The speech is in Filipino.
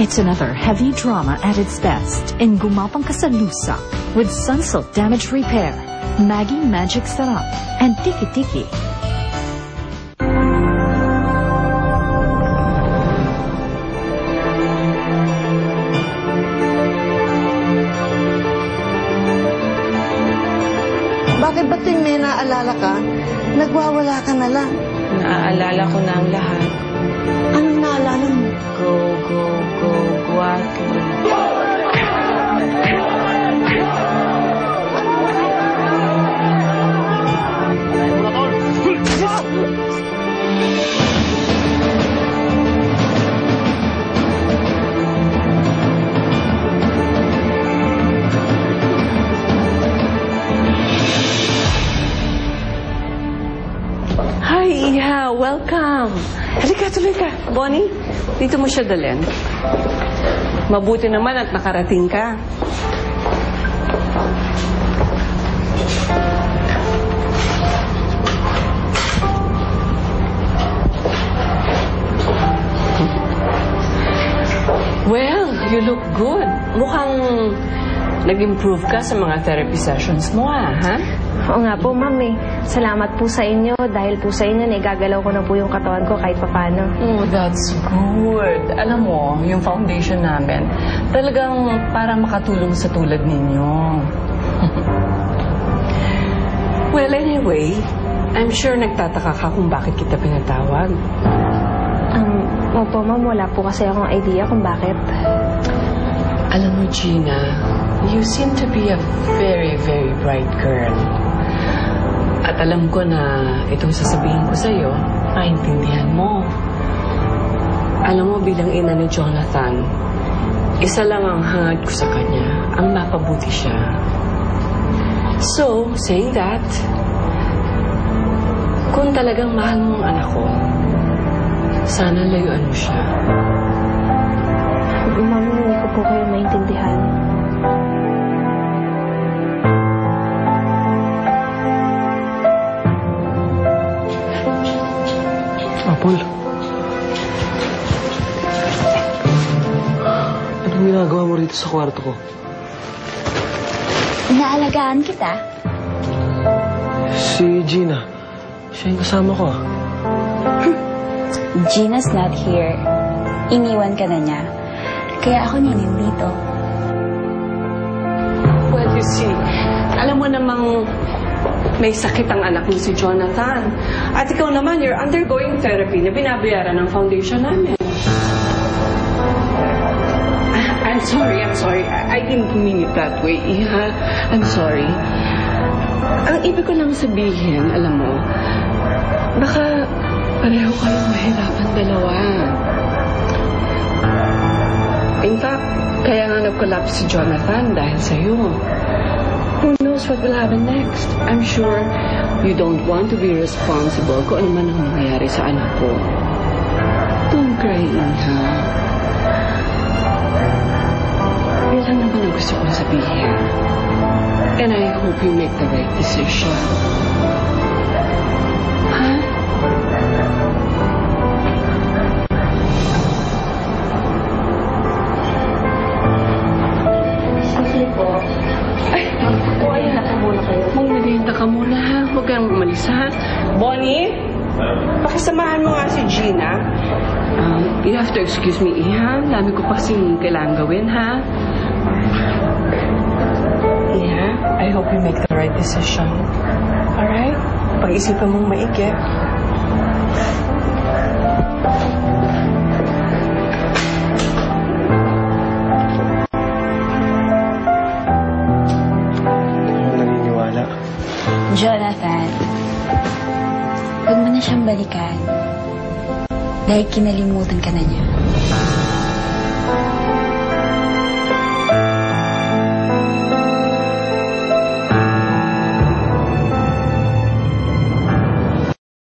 It's another heavy drama at its best in Gumapang Ka sa Lusa with Sunsilk Damage Repair, Maggie Magic Sarap, and Tiki Tiki. Bakit ba tuwing may naaalala ka, nagwawala ka na lang? Naaalala ko na ang lahat. Anong naalala mo? Go, go, go, guwato. Hi, Iha. Welcome. Halika, tuloy ka. Bonnie, dito mo siya dalhin. Mabuti naman at nakarating ka. Well, you look good. Mukhang nag-improve ka sa mga therapy sessions mo, ha? Oo nga po, ma'am eh. Salamat po sa inyo. Dahil po sa inyo, igagalaw ko na po yung katawan ko kahit papano. Oh, that's good. Alam mo, yung foundation namin, talagang para makatulong sa tulad ninyo. Well, anyway, I'm sure nagtataka ka kung bakit kita pinatawag. Opo, ma'am. Wala po kasi akong idea kung bakit. Alam mo, Gina, you seem to be a very, very bright girl. At alam ko na itong sasabihin ko sa'yo, maintindihan mo. Alam mo, bilang ina ni Jonathan, isa lang ang hangad ko sa kanya, ang mapabuti siya. So, saying that, kung talagang mahal mo ang anak ko, sana layuan mo siya. Ma'am, hindi ko po kayo maintindihan. Apple. Anong ginagawa mo rito sa kwarto ko? Inaalagaan kita. Si Gina. Siya yung kasama ko. Gina's not here. Iniwan ka na niya. Kaya ako niya nandito. Well, you see, alam mo namang may sakit ang anak mo si Jonathan. At ikaw naman, you're undergoing therapy na binabayaran ng foundation namin. I'm sorry. I didn't mean it that way, Iha. I'm sorry. Ang ibig ko lang sabihin, alam mo, baka pareho kayong mahirapan dalawa. In fact, kaya nga nag-collapse si Jonathan dahil sa'yo. Who knows what will happen next? I'm sure you don't want to be responsible kung ano man ang nangyayari sa anak ko. Don't cry, Iha. Yan lang naman ang gusto kong sabihin. And I hope you make the right decision. Ha? Sige po. Ay, Merienda po muna kayo. Magmerienda ka muna, ha? Huwag kang umalis, ha? Bonnie, pakisamahan mo nga si Gina. You have to excuse me, Iha. Dami ko pa kasing kailangan gawin, ha? Iha, I hope you make the right decision. Alright? Pag-isipan mong maigi. Jonathan, huwag mo na siyang balikan. Dahil kinalimutan ka na niya.